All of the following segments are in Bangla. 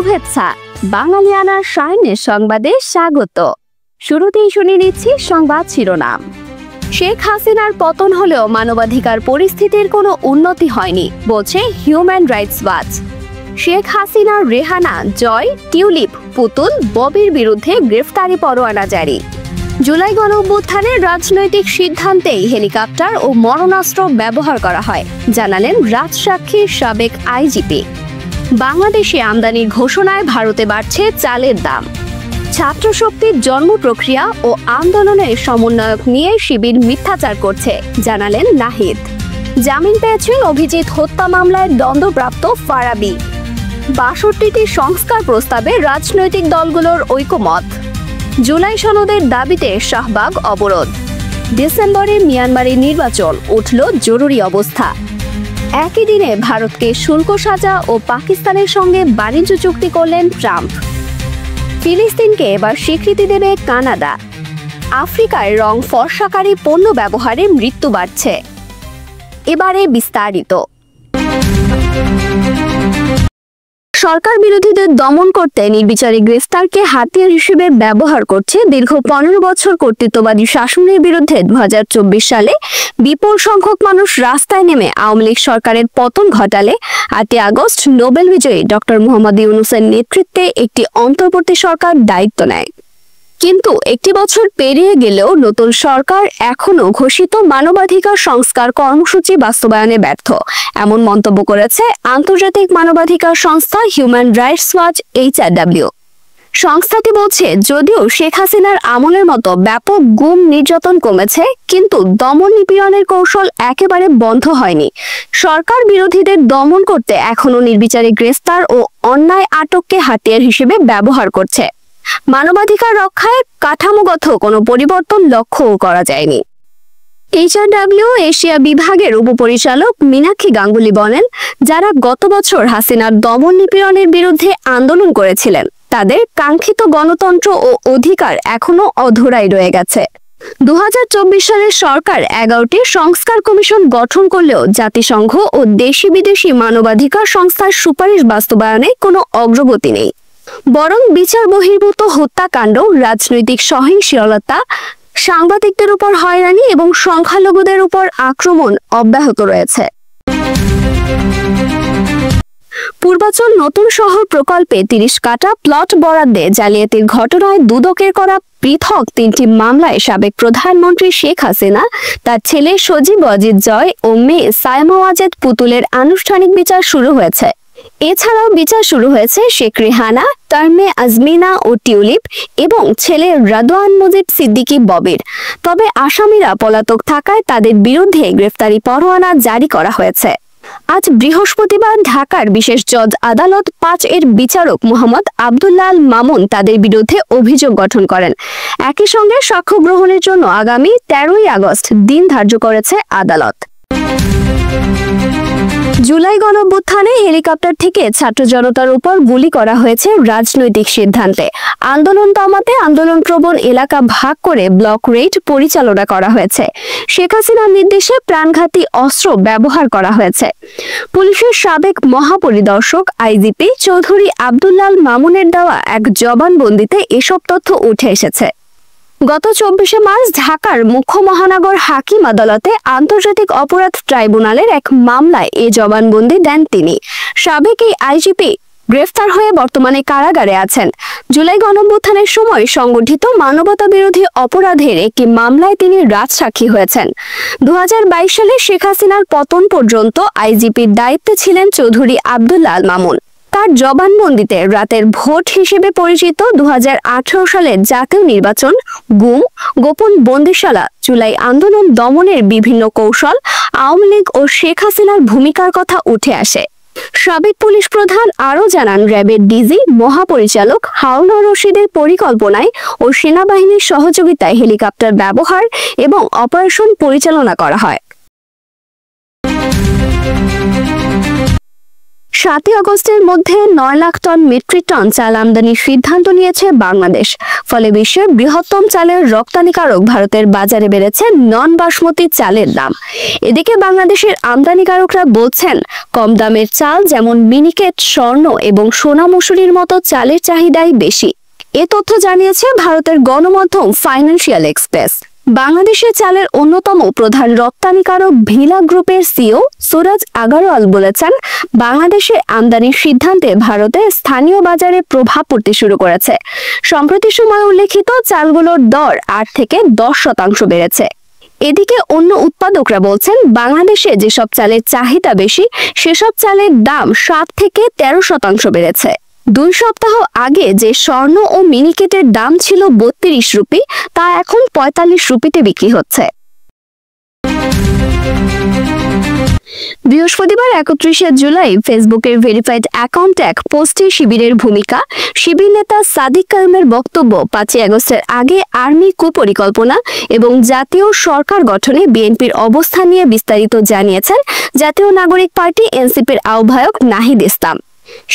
শুভেচ্ছা। বাঙালিয়ানার সায়নের সংবাদে স্বাগত। শুরুতেই শুনে নিচ্ছি সংবাদ শিরোনাম। শেখ হাসিনার পতন হলেও মানবাধিকার পরিস্থিতির কোনো উন্নতি হয়নি বলছে হিউম্যান রাইটস ওয়াচ। শেখ হাসিনার রেহানা, জয়, টিউলিপ, পুতুল, ববির বিরুদ্ধে গ্রেফতারি পরোয়ানা জারি। জুলাই গণঅভ্যুত্থানের রাজনৈতিক সিদ্ধান্তেই হেলিকপ্টার ও মরণাস্ত্র ব্যবহার করা হয় জানালেন রাজসাক্ষীর সাবেক আইজিপি। বাংলাদেশে আমদানির ঘোষণায় ভারতে বাড়ছে চালের দাম। ছাত্র শক্তির জন্ম প্রক্রিয়া ও আন্দোলনের সমন্বয়ক নিয়ে শিবির মিথ্যাচার করছে জানালেন নাহিদ। জামিন পেয়েছেন অভিজিৎ হত্যা মামলায় দণ্ডপ্রাপ্ত ফারাবী। ৬২টি সংস্কার প্রস্তাবে রাজনৈতিক দলগুলোর ঐকমত। জুলাই সনদের দাবিতে শাহবাগ অবরোধ। ডিসেম্বরে মিয়ানমারে নির্বাচন, উঠল জরুরি অবস্থা। একই দিনে ভারতকে শুল্ক সাজা ও পাকিস্তানের সঙ্গে বাণিজ্য চুক্তি করলেন ট্রাম্প। ফিলিস্তিনকে এবার স্বীকৃতি দেবে কানাডা। আফ্রিকায় রং ফর্সাকারী পণ্য ব্যবহারে মৃত্যু বাড়ছে। এবারে বিস্তারিত। সরকার বিরোধীদের দমন করতে নির্বিচারে গ্রেফতারকে হাতিয়ার হিসেবে ব্যবহার করছে দীর্ঘ ১৫ বছর কর্তৃত্ববাদী শাসনের বিরুদ্ধে ২০২৪ সালে বিপুল সংখ্যক মানুষ রাস্তায় নেমে আওয়ামী লীগ সরকারের পতন ঘটালে ৮ আগস্ট নোবেল বিজয়ী ডক্টর মোহাম্মদ ইউনূসের নেতৃত্বে একটি অন্তর্বর্তী সরকার দায়িত্ব নেয়। কিন্তু একটি বছর পেরিয়ে গেলেও নতুন সরকার এখনো ঘোষিত মানবাধিকার সংস্কার কর্মসূচি বাস্তবায়নে ব্যর্থ, এমন মন্তব্য করেছে আন্তর্জাতিক মানবাধিকার সংস্থা হিউম্যান রাইটস ওয়াচ HRW। সংস্থাটি বলছে, যদিও শেখ হাসিনার আমলের মতো ব্যাপক গুম নির্যাতন কমেছে, কিন্তু দমন নিপীড়নের কৌশল একেবারে বন্ধ হয়নি। সরকার বিরোধীদের দমন করতে এখনো নির্বিচারে গ্রেফতার ও অন্যায় আটককে হাতিয়ার হিসেবে ব্যবহার করছে। মানবাধিকার রক্ষায় কাঠামোগত কোনো পরিবর্তন লক্ষ্য করা যায়নি। HRW এশিয়া বিভাগের উপপরিচালক মীনাক্ষী গাঙ্গুলি বলেন, যারা গত বছর হাসিনার দমন নিপীড়নের বিরুদ্ধে আন্দোলন করেছিলেন, তাদের কাঙ্ক্ষিত গণতন্ত্র ও অধিকার এখনো অধরাই রয়ে গেছে। ২০২৪ সালের সরকার ১১টি সংস্কার কমিশন গঠন করলেও জাতিসংঘ ও দেশি বিদেশি মানবাধিকার সংস্থার সুপারিশ বাস্তবায়নে কোনো অগ্রগতি নেই। বরং বিচার বহির্ভূত হত্যাকাণ্ড, রাজনৈতিক সহিংসতা, সাংবাদিকদের উপর হয়রানি এবং সংখ্যালঘুদের উপর আক্রমণ অব্যাহত রয়েছে। পূর্বাচল নতুন শহর প্রকল্পে ৩০ কাঠা প্লট বরাদ্দে জালিয়াতির ঘটনায় দুদকের করা পৃথক ৩টি মামলায় সাবেক প্রধানমন্ত্রী শেখ হাসিনা, তার ছেলে সজীব ওয়াজেদ জয় ও মেয়ে সায়মা ওয়াজেদ পুতুলের আনুষ্ঠানিক বিচার শুরু হয়েছে। এছাড়াও বিচার শুরু হয়েছে শেখ রেহানা, তার মেয়ে আজমিনা ও টিউলিপ এবং ছেলে রাদওয়ান মজিদ সিদ্দিকী ববির। তবে আসামিরা পলাতক থাকায় তাদের বিরুদ্ধে গ্রেফতারি পরোয়ানা জারি করা হয়েছে। আজ বৃহস্পতিবার ঢাকার বিশেষ জজ আদালত ৫ এর বিচারক মোহাম্মদ আব্দুল্লাহ আল মামুন তাদের বিরুদ্ধে অভিযোগ গঠন করেন। একই সঙ্গে সাক্ষ্য গ্রহণের জন্য আগামী ১৩ আগস্ট দিন ধার্য করেছে আদালত। জুলাই গণঅভ্যুত্থানে হেলিকপ্টার থেকে ছাত্র জনতার উপর গুলি করা হয়েছে রাজনৈতিক সিদ্ধান্তে। আন্দোলন দমাতে আন্দোলনপ্রবণ এলাকা ভাগ করে ব্লক রেড পরিচালনা করা হয়েছে। শেখ হাসিনার নির্দেশে প্রাণঘাতী অস্ত্র ব্যবহার করা হয়েছে। পুলিশের সাবেক মহাপরিদর্শক আইজিপি চৌধুরী আব্দুল্লাহ আল মামুনের দেওয়া এক জবানবন্দিতে এসব তথ্য উঠে এসেছে। গত ২৪শে মার্চ ঢাকার মুখ্য মহানগর হাকিম আদালতে আন্তর্জাতিক অপরাধ ট্রাইব্যুনালের এক মামলায় এ জবানবন্দি দেন তিনি। সাবেক এই আইজিপি গ্রেফতার হয়ে বর্তমানে কারাগারে আছেন। জুলাই গণঅভ্যুত্থানের সময় সংগঠিত মানবতা বিরোধী অপরাধের একটি মামলায় তিনি রাজসাক্ষী হয়েছেন। ২০২২ সালে শেখ হাসিনার পতন পর্যন্ত আইজিপির দায়িত্বে ছিলেন চৌধুরী আব্দুল্লাহ আল মামুন। তার জবানবন্দিতে রাতের ভোট হিসেবে পরিচিত ২০১৮ সালের জাতীয় নির্বাচন, গুম, গোপন বন্দিশালা, জুলাই আন্দোলন দমনের বিভিন্ন কৌশল, আওয়ামী লীগ ও শেখ হাসিনার ভূমিকার কথা উঠে আসে। সাবেক পুলিশ প্রধান আরও জানান, র্যাবের ডিজি মহাপরিচালক হারুনুর রশিদের পরিকল্পনায় ও সেনাবাহিনীর সহযোগিতায় হেলিকপ্টার ব্যবহার এবং অপারেশন পরিচালনা করা হয়। 7 আগস্টের মধ্যে 9 লাখ টন মেট্রিক টন চাল আমদানির সিদ্ধান্ত নিয়েছে বাংলাদেশ। ফলে বিশ্বের বৃহত্তম চালের রপ্তানিকারক ভারতের বাজারে বেড়েছে নন বাসমতি চালের দাম। এদিকে বাংলাদেশের আমদানিকারকরা বলছেন, কম দামের চাল যেমন মিনিকেট, স্বর্ণ এবং সোনা মসুরির মতো চালের চাহিদাই বেশি। এ তথ্য জানিয়েছে ভারতের গণমাধ্যম ফাইন্যান্সিয়াল এক্সপ্রেস। বাংলাদেশের চালের অন্যতম প্রধান রপ্তানিকারক ভিলা গ্রুপের সিইও সুরজ আগারওয়াল বলেছেন, বাংলাদেশে আমদানির সিদ্ধান্তে ভারতের স্থানীয় বাজারে প্রভাব পড়তে শুরু করেছে। সম্প্রতি সময় উল্লেখিত চালগুলোর দর 8 থেকে 10% বেড়েছে। এদিকে অন্য উৎপাদকরা বলছেন, বাংলাদেশে যেসব চালের চাহিদা বেশি সেসব চালের দাম 7 থেকে 13% বেড়েছে। 2 সপ্তাহ আগে যে স্বর্ণ ও মিনিকেটের দাম ছিল 32 রুপি, তা এখন 45 রুপিতে বিক্রি হচ্ছে। বৃহস্পতিবার 31 জুলাই ফেসবুকের ভেরিফাইড অ্যাকাউন্টে এক পোস্টে শিবিরের ভূমিকা, শিবির নেতা সাদিক কায়ুমের বক্তব্য, 5 আগস্টের আগে আর্মি কুপরিকল্পনা এবং জাতীয় সরকার গঠনে বিএনপির অবস্থান নিয়ে বিস্তারিত জানিয়েছেন জাতীয় নাগরিক পার্টি এনসিপির আহ্বায়ক নাহিদ ইসলাম।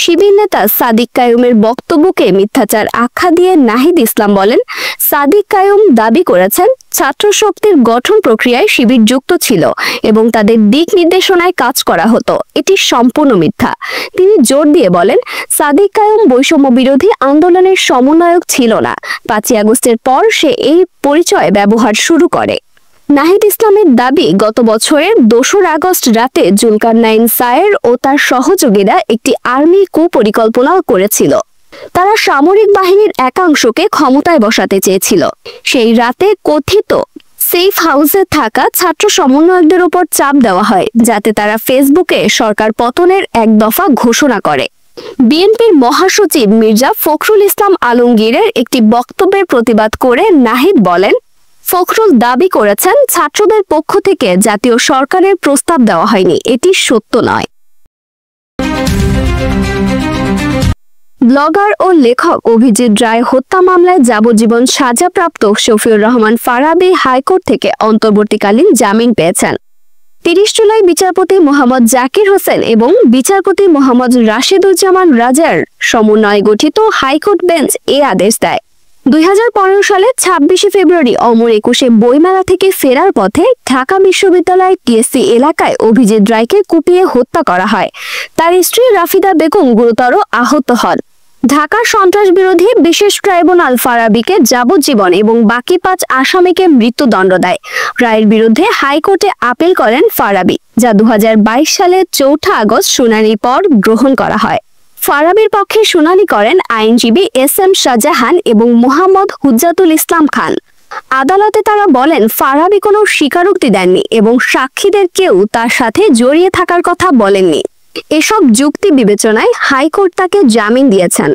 শিবির নেতা সাদিক কায়ুমের বক্তব্যকে মিথ্যাচার আখ্যা দিয়ে নাহিদ ইসলাম বলেন, সাদিক কায়ুম দাবি করেছেন ছাত্র শক্তির গঠন প্রক্রিয়ায় শিবির যুক্ত ছিল এবং তাদের দিক নির্দেশনায় কাজ করা হতো। এটি সম্পূর্ণ মিথ্যা। তিনি জোর দিয়ে বলেন, সাদিক কায়ুম বৈষম্য বিরোধী আন্দোলনের সমন্বয়ক ছিল না। 5 আগস্টের পর সে এই পরিচয় ব্যবহার শুরু করে। নাহিদ ইসলামের দাবি, গত বছরের 2 আগস্ট রাতে জুলকারনাইন সায়ের ও তার সহযোগীরা একটি আর্মি কুপরিকল্পনা করেছিল। তারা সামরিক বাহিনীর একাংশকে ক্ষমতায় বসাতে চেয়েছিল। সেই রাতে কথিত সেফ হাউসে থাকা ছাত্র সমন্বয়কদের উপর চাপ দেওয়া হয় যাতে তারা ফেসবুকে সরকার পতনের এক দফা ঘোষণা করে। বিএনপির মহাসচিব মির্জা ফখরুল ইসলাম আলমগীরের একটি বক্তব্যের প্রতিবাদ করে নাহিদ বলেন, ফখরুল দাবি করেছেন ছাত্রদের পক্ষ থেকে জাতীয় সরকারের প্রস্তাব দেওয়া হয়নি, এটি সত্য নয়। ব্লগার ও লেখক অভিজিৎ রায় হত্যা মামলায় যাবজ্জীবন সাজাপ্রাপ্ত শফিউর রহমান ফারাবী হাইকোর্ট থেকে অন্তর্বর্তীকালীন জামিন পেয়েছেন। 30 জুলাই বিচারপতি মোহাম্মদ জাকির হোসেন এবং বিচারপতি মোহাম্মদ রাশেদুজ্জামান রাজার সমন্বয়ে গঠিত হাইকোর্ট বেঞ্চ এ আদেশ দেয়। 2015 সালে 26 ফেব্রুয়ারি অমর 21 বইমেলা থেকে ফেরার পথে ঢাকা বিশ্ববিদ্যালয়ের টিএসসি এলাকায় অভিজিৎ রায়কে কুপিয়ে হত্যা করা হয়। তার স্ত্রী রাফিদা বেগম গুরুতর আহত হন। ঢাকার সন্ত্রাস বিরোধী বিশেষ ট্রাইব্যুনাল ফারাবীকে যাবজ্জীবন এবং বাকি 5 আসামিকে মৃত্যুদণ্ড দেয়। রায়ের বিরুদ্ধে হাইকোর্টে আপিল করেন ফারাবী, যা 2022 সালের 4 আগস্ট শুনানির পর গ্রহণ করা হয়। ফারাবীর পক্ষে শুনানি করেন আইনজীবী এস.এম. শাহজাহান এবং মোহাম্মদ হুজ্জাতুল ইসলাম খান। আদালতে তারা বলেন, ফারাবী কোনো স্বীকারোক্তি দেননি এবং সাক্ষীদের কেউ তার সাথে জড়িয়ে থাকার কথা বলেননি। এসব যুক্তি বিবেচনায় হাইকোর্ট তাকে জামিন দিয়েছেন।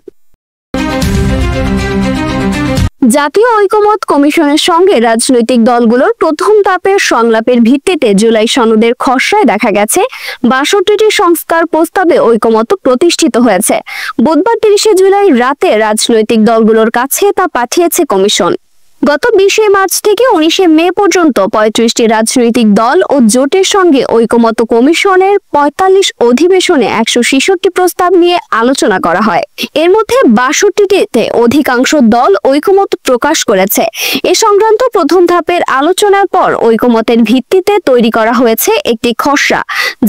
জাতীয় ঐকমত্য কমিশনের সঙ্গে রাজনৈতিক দলগুলোর প্রথম ধাপের সংলাপের ভিত্তিতে জুলাই সনদের খসড়ায় দেখা গেছে 62টি সংস্কার প্রস্তাবে ঐকমত্য প্রতিষ্ঠিত হয়েছে। বুধবার 30 জুলাই রাতে রাজনৈতিক দলগুলোর কাছে তা পাঠিয়েছে কমিশন। গত 20 মার্চ থেকে 19 মে পর্যন্ত 35টি রাজনৈতিক দল ও জোটের সঙ্গে ঐকমত্য কমিশনের 45 অধিবেশনে 166টি প্রস্তাব নিয়ে আলোচনা করা হয়। এর মধ্যে 62টিতে অধিকাংশ দল ঐকমত্য প্রকাশ করেছে। এ সংক্রান্ত প্রথম ধাপের আলোচনার পর ঐকমত্যের ভিত্তিতে তৈরি করা হয়েছে একটি খসড়া,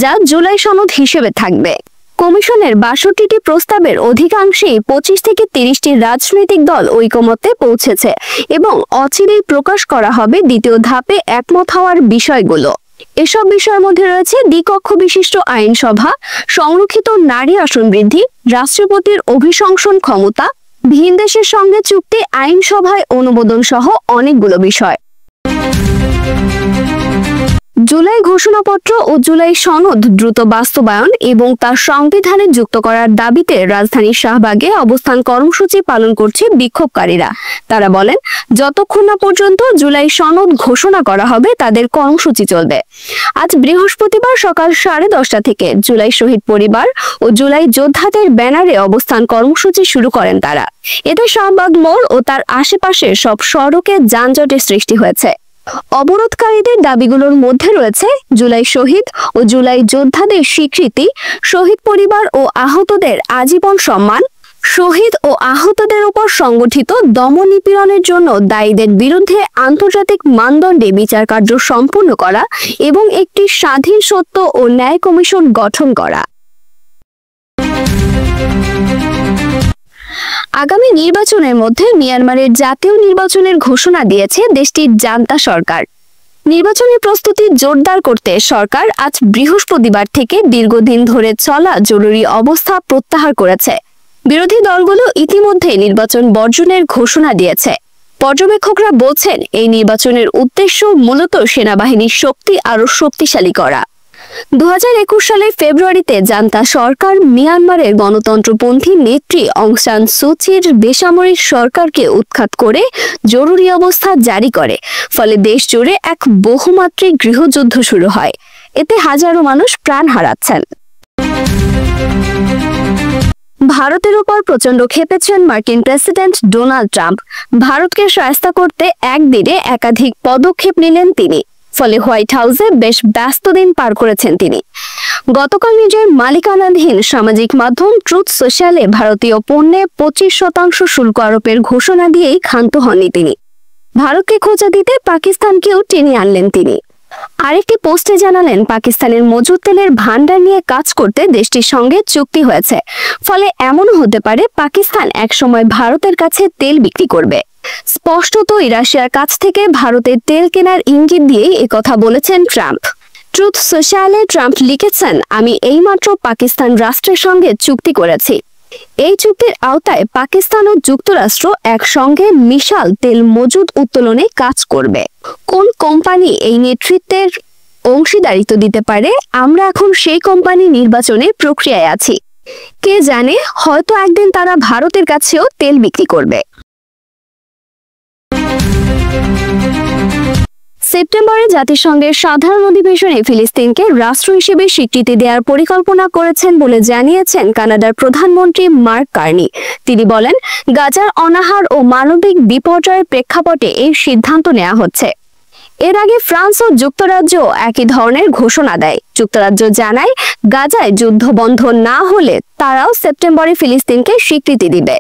যা জুলাই সনদ হিসেবে থাকবে। কমিশনের 62টি প্রস্তাবের অধিকাংশই 25 থেকে 30টি রাজনৈতিক দল ঐকমত্যে পৌঁছেছে এবং অচিরেই প্রকাশ করা হবে দ্বিতীয় ধাপে একমত হওয়ার বিষয়গুলো। এসব বিষয়ের মধ্যে রয়েছে দ্বিকক্ষ বিশিষ্ট আইনসভা, সংরক্ষিত নারী আসন বৃদ্ধি, রাষ্ট্রপতির অভিশংসন ক্ষমতা, ভিনদেশের সঙ্গে চুক্তি, আইনসভায় অনুমোদন সহ অনেকগুলো বিষয়। জুলাই ঘোষণাপত্র ও জুলাই সনদ দ্রুত বাস্তবায়ন এবং তার সংবিধানে যুক্ত করার দাবিতে রাজধানীর শাহবাগে অবস্থান কর্মসূচি পালন করছে বিক্ষোভকারীরা। তারা বলেন, যতক্ষণ না পর্যন্ত জুলাই সনদ ঘোষণা করা হবে তাদের কর্মসূচি চলবে। আজ বৃহস্পতিবার সকাল 10:30 থেকে জুলাই শহীদ পরিবার ও জুলাই যোদ্ধাদের ব্যানারে অবস্থান কর্মসূচি শুরু করেন তারা। এতে শাহবাগ মোড় ও তার আশেপাশের সব সড়কে যানজটের সৃষ্টি হয়েছে। অবরোধকারীদের দাবিগুলোর মধ্যে রয়েছে জুলাই শহীদ ও জুলাই যোদ্ধাদের স্বীকৃতি, শহীদ পরিবার ও আহতদের আজীবন সম্মান, শহীদ ও আহতদের উপর সংগঠিত দমন নিপীড়নের জন্য দায়ীদের বিরুদ্ধে আন্তর্জাতিক মানদণ্ডে বিচার কার্য সম্পূর্ণ করা এবং একটি স্বাধীন সত্য ও ন্যায় কমিশন গঠন করা। আগামী নির্বাচনের মধ্যে মিয়ানমারের জাতীয় নির্বাচনের ঘোষণা দিয়েছে দেশটির জান্তা সরকার। নির্বাচনী প্রস্তুতি জোরদার করতে সরকার আজ বৃহস্পতিবার থেকে দীর্ঘদিন ধরে চলা জরুরি অবস্থা প্রত্যাহার করেছে। বিরোধী দলগুলো ইতিমধ্যে নির্বাচন বর্জনের ঘোষণা দিয়েছে। পর্যবেক্ষকরা বলছেন এই নির্বাচনের উদ্দেশ্য মূলত সেনাবাহিনীর শক্তি আরো শক্তিশালী করা। 2021 সালের ফেব্রুয়ারিতে জান্তা সরকার মিয়ানমারের গণতন্ত্রপন্থী নেত্রী অং সান সু চির বেসামরিক সরকারকে উৎখাত করে জরুরি অবস্থা জারি করে, ফলে দেশ জুড়ে এক বহুমাত্রিক গৃহযুদ্ধ শুরু হয়। এতে হাজারো মানুষ প্রাণ হারাচ্ছেন। ভারতের উপর প্রচন্ড ক্ষেপেছেন মার্কিন প্রেসিডেন্ট ডোনাল্ড ট্রাম্প। ভারতকে সহায়তা করতে একদিনে একাধিক পদক্ষেপ নিলেন তিনি, ফলে হোয়াইট হাউসে বেশ ব্যস্ত দিন পার করেছেন তিনি। গতকাল নিজের মালিকানাধীন সামাজিক মাধ্যম ট্রুথ সোশ্যালে ভারতীয় পণ্যে 25% শুল্ক আরোপের ঘোষণা দিয়েই ক্ষান্ত হননি তিনি। ভারতকে খোঁচা দিতে পাকিস্তানকেও টেনে আনলেন তিনি। আরেকটি পোস্টে জানালেন পাকিস্তানের মজুদ তেলের ভান্ডার নিয়ে কাজ করতে দেশটির সঙ্গে চুক্তি হয়েছে, ফলে এমনও হতে পারে পাকিস্তান একসময় ভারতের কাছে তেল বিক্রি করবে। স্পষ্টতই রাশিয়ার কাছ থেকে ভারতের তেল কেনার ইঙ্গিত দিয়েই একথা বলেছেন ট্রাম্প। ট্রুথ সোশ্যালে ট্রাম্প লিখেছেন, আমি এইমাত্র পাকিস্তান রাষ্ট্রের সঙ্গে চুক্তি করেছি। এই চুক্তির আওতায় পাকিস্তান ও যুক্তরাষ্ট্র একসঙ্গে বিশাল তেল মজুদ উত্তোলনে কাজ করবে। কোন কোম্পানি এই নেতৃত্বের অংশীদারিত্ব দিতে পারে, আমরা এখন সেই কোম্পানি নির্বাচনের প্রক্রিয়ায় আছি। কে জানে, হয়তো একদিন তারা ভারতের কাছেও তেল বিক্রি করবে। সেপ্টেম্বরে জাতিসংঘের সাধারণ অধিবেশনে ফিলিস্তিনকে রাষ্ট্র হিসেবে স্বীকৃতি দেওয়ার পরিকল্পনা করেছেন বলে জানিয়েছেন কানাডার প্রধানমন্ত্রী মার্ক কার্নি। তিনি বলেন, গাজার অনাহার ও মানবিক বিপর্যয়ের প্রেক্ষাপটে এই সিদ্ধান্ত নেওয়া হচ্ছে। এর আগে ফ্রান্স ও যুক্তরাজ্য একই ধরনের ঘোষণা দেয়। যুক্তরাজ্য জানায়, গাজায় যুদ্ধ বন্ধ না হলে তারাও সেপ্টেম্বরে ফিলিস্তিনকে স্বীকৃতি দিবে।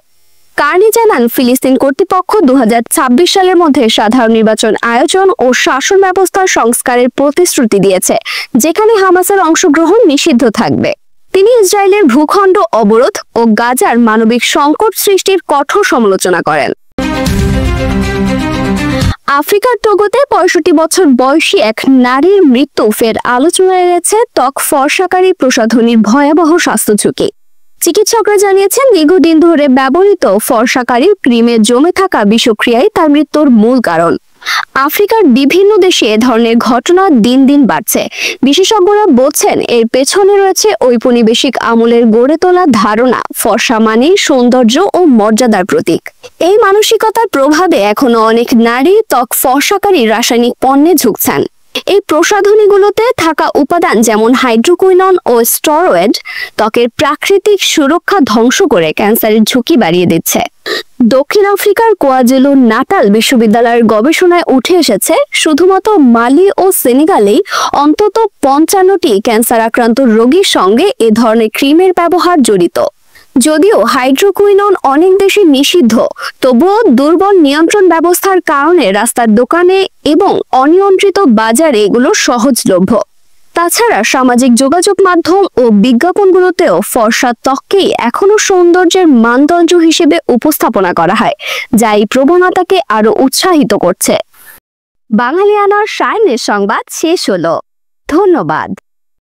কার্নি জানান, ফিলিস্তিন কর্তৃপক্ষ 2026 সালের মধ্যে সাধারণ নির্বাচন আয়োজন ও শাসন ব্যবস্থার সংস্কারের প্রতিশ্রুতি দিয়েছে, যেখানে হামাসের অংশগ্রহণ নিষিদ্ধ থাকবে। তিনি ইসরায়েলের ভূখণ্ড অবরোধ ও গাজার মানবিক সংকট সৃষ্টির কঠোর সমালোচনা করেন। আফ্রিকার টোগোতে 65 বছর বয়সী এক নারীর মৃত্যু ফের আলোচনায় এনেছে ত্বক ফর্সাকারী প্রসাধনীর ভয়াবহ স্বাস্থ্য ঝুঁকি। চিকিৎসকরা জানিয়েছেন, দীর্ঘদিন ধরে ব্যবহৃত ফর্সাকারী ক্রিমে জমে থাকা বিষক্রিয়াই তার মৃত্যুর মূল কারণ। আফ্রিকার বিভিন্ন দেশে এ ধরনের ঘটনা দিন দিন বাড়ছে। বিশেষজ্ঞরা বলছেন, এর পেছনে রয়েছে ঔপনিবেশিক আমলের গড়ে তোলা ধারণা ফর্সা মানে সৌন্দর্য ও মর্যাদার প্রতীক। এই মানসিকতার প্রভাবে এখনো অনেক নারী ত্বক ফর্সাকারী রাসায়নিক পণ্যে ঝুঁকছেন। এই প্রসাধনীগুলোতে থাকা উপাদান যেমন হাইড্রোকুইনন ও স্টেরয়েড ত্বকের প্রাকৃতিক সুরক্ষা ধ্বংস করে ক্যান্সারের ঝুঁকি বাড়িয়ে দিচ্ছে। দক্ষিণ আফ্রিকার কোয়াজুলু নাটাল বিশ্ববিদ্যালয়ের গবেষণায় উঠে এসেছে, শুধুমাত্র মালি ও সেনেগালেই অন্তত 55টি ক্যান্সার আক্রান্ত রোগীর সঙ্গে এ ধরনের ক্রিমের ব্যবহার জড়িত। যদিও হাইড্রোকুইনন অনেক দেশে নিষিদ্ধ, তবুও দুর্বল নিয়ন্ত্রণ ব্যবস্থার কারণে রাস্তার দোকানে এবং অনিয়ন্ত্রিত বাজারে এগুলো সহজলভ্য। তাছাড়া সামাজিক যোগাযোগ মাধ্যম ও বিজ্ঞাপনগুলোতেও ফর্সা ত্বককেই এখনো সৌন্দর্যের মানদণ্ড হিসেবে উপস্থাপনা করা হয়, যা এই প্রবণতাকে আরো উৎসাহিত করছে। বাঙালিয়ানার সায়নের সংবাদ শেষ হলো। ধন্যবাদ।